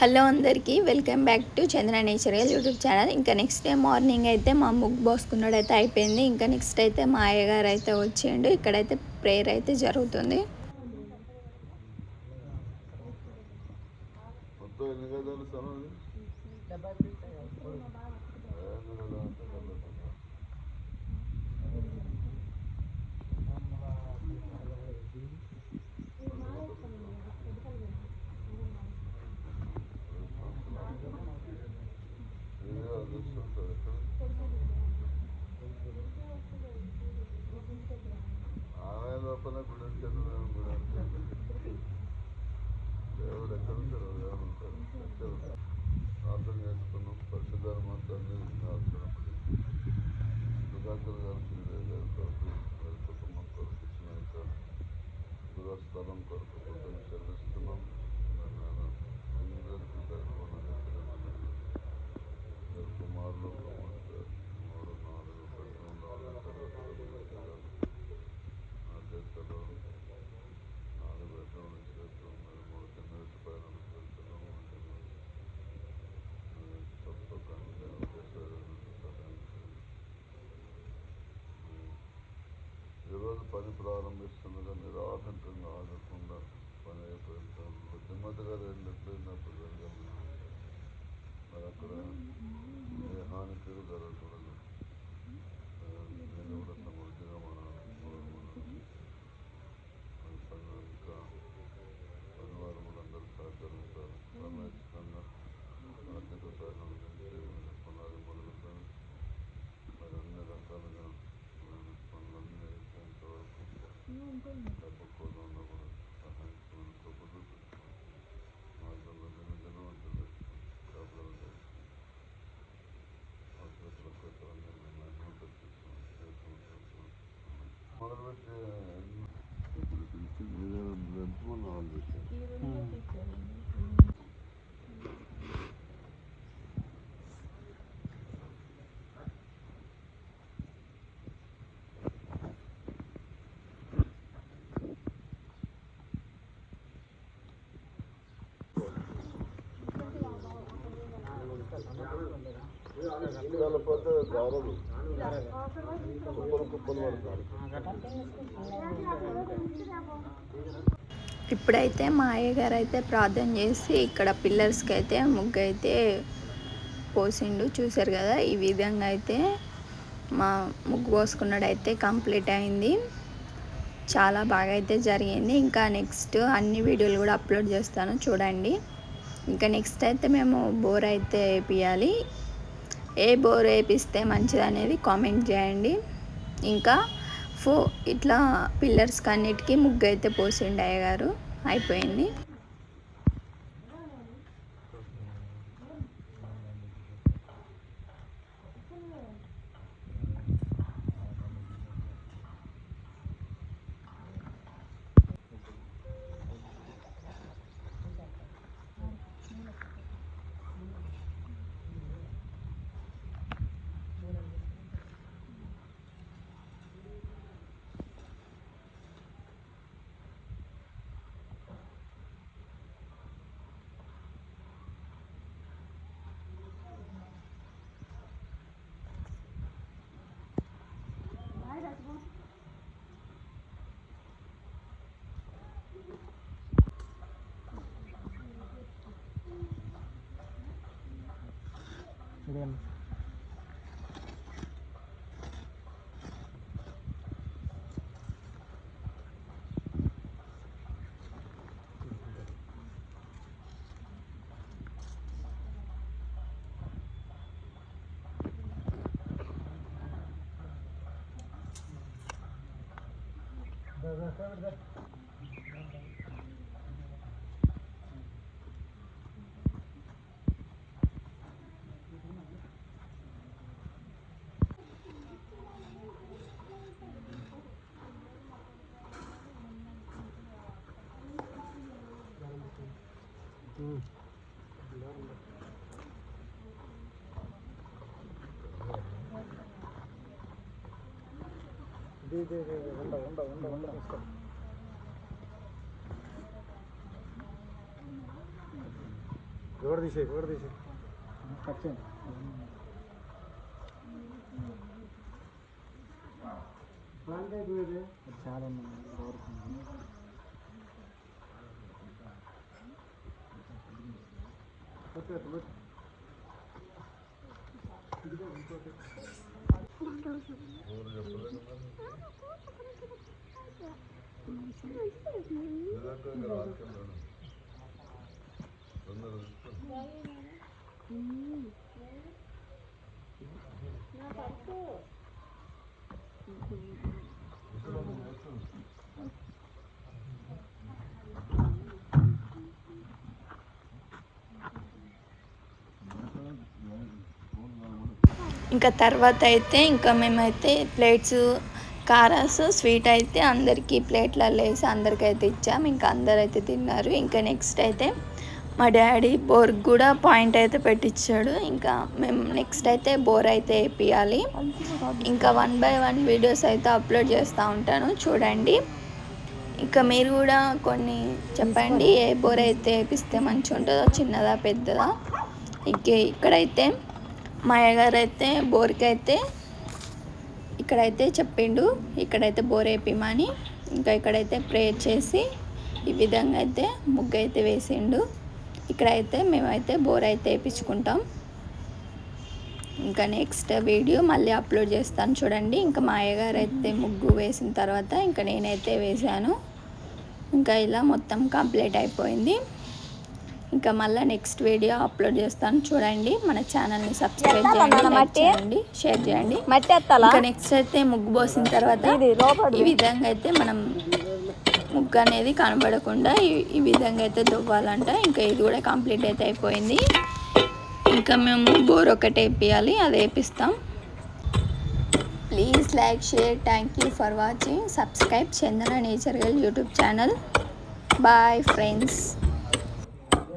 Hello అందరికీ welcome back to Chandra natural YouTube channel. ఇంకా next day morning అయితే మా ముగ్గు పోసుకున్నాడు అయితే అయిపోయింది. ఇంకా నెక్స్ట్ అయితే మా అయ్యగారు అయితే వచ్చిండు. ఇక్కడైతే ప్రేయర్ అయితే జరుగుతుంది. దేవుడు ఎక్కడ ఉంటాడు? దేవుడు ఉంటాడు. ప్రార్థన చేసుకున్నాం. పరిశుద్ధాత్మ తండ్రి సుధాకర్ గారికి వారి కుటుంబం కొరకు ఇచ్చిన యొక్క గృహస్థలం కొరకు కృతజ్ఞతలు చెల్లిస్తున్నాం. అందరికీ సరిపోయిన ఇద్దరు కుమారులు కుమార్తె 3, 4 బెడ్రూమ్ల నా చేతిలో 4 బెడ్రూమ్లు చేతులు 3 కింద పైన చేతులు ఈరోజు పని ప్రారంభిస్తుండగా నిరాటంకంగా ఆగకుండా పని అయిపోయిన తిమ్మతి గారు ఎట్లయినప్పుడు జరగాలి. మరి అక్కడ ఏ హానికి జరగకూడదు. నేను కూడా సమృద్ధిగా ఇంకా పనివారు కూడా అందరూ సహకరించాలి. సమయస్కంగా ఆర్థిక సహాయం నుంచి పునాది మొదలుకొని మరి అన్ని రకాలుగా పనులన్నీ అయిపోయేంత వరకు డబ్బు కూడా ఉన్నప్పుడు సహాయించమని గొప్ప చూపిస్తున్నాం. మార్గంలో దినదినం ఉంటుంది. కాపుదల చేస్తాం. ఆసుపత్రుల కోసమని మహిమ తెప్పిస్తున్నాం. మొదలుపెట్టి ఎంతమంది వాళ్ళు పెట్టారు. ఇప్పుడైతే మా అయ్యగారు అయితే ప్రార్థన చేసి ఇక్కడ పిల్లర్స్కి అయితే ముగ్గు అయితే పోసిండు. చూసారు కదా, ఈ విధంగా అయితే మా ముగ్గు పోసుకున్నాడైతే కంప్లీట్ అయింది. చాలా బాగా అయితే జరిగింది. ఇంకా నెక్స్ట్ అన్ని వీడియోలు కూడా అప్లోడ్ చేస్తాను, చూడండి. ఇంకా నెక్స్ట్ అయితే మేము బోర్ అయితే వేపియాలి. ఏ బోర్ వేపిస్తే మంచిది అనేది కామెంట్ చేయండి. ఇంకా ఇట్లా పిల్లర్స్కి అన్నిటికీ ముగ్గు అయితే పోసిండు అయ్యగారు. అయిపోయింది. చాలా ఇంకా తర్వాత అయితే ఇంకా మేమైతే ప్లేట్స్ కారాస్ స్వీట్ అయితే అందరికీ ప్లేట్లలో వేసి అందరికైతే ఇచ్చాము. ఇంకా అందరైతే తిన్నారు. ఇంకా నెక్స్ట్ అయితే మా డాడీ బోర్కి కూడా పాయింట్ అయితే పెట్టించాడు. ఇంకా మేము నెక్స్ట్ అయితే బోర్ అయితే వేపియాలి. ఇంకా 1 by 1 వీడియోస్ అయితే అప్లోడ్ చేస్తూ ఉంటాను, చూడండి. ఇంకా మీరు కూడా కొన్ని చెప్పండి, ఏ బోర్ అయితే వేపిస్తే మంచిగా ఉంటుందో, చిన్నదా పెద్దదా. ఇక్కడైతే మా అయ్యగారు అయితే బోర్కి అయితే ఇక్కడైతే చెప్పిండు, ఇక్కడైతే బోర్ వేపిమని. ఇంకా ఇక్కడైతే ప్రేయర్ చేసి ఈ విధంగా అయితే ముగ్గు అయితే వేసిండు. ఇక్కడైతే మేమైతే బోర్ అయితే వేయించుకుంటాం. ఇంకా నెక్స్ట్ వీడియో మళ్ళీ అప్లోడ్ చేస్తాను, చూడండి. ఇంకా మా అయ్యగారు అయితే ముగ్గు వేసిన తర్వాత ఇంకా నేనైతే వేసాను. ఇంకా ఇలా మొత్తం కంప్లీట్ అయిపోయింది. ఇంకా మళ్ళీ నెక్స్ట్ వీడియో అప్లోడ్ చేస్తాను, చూడండి. మన ఛానల్ని సబ్స్క్రైబ్ చేయండి, లైక్ చేయండి, షేర్ చేయండి. ఇంకా నెక్స్ట్ అయితే ముగ్గు పోసిన తర్వాత ఈ విధంగా అయితే మనం ముగ్గు అనేది కనబడకుండా ఈ విధంగా అయితే దువ్వాలంట. ఇంకా ఇది కూడా కంప్లీట్ అయితే అయిపోయింది. ఇంకా మేము బోర్ ఒకటి వేపియాలి, అది వేపిస్తాం. Please like, share. Thank you for watching. Subscribe Chandana nature girl YouTube channel. Bye friends.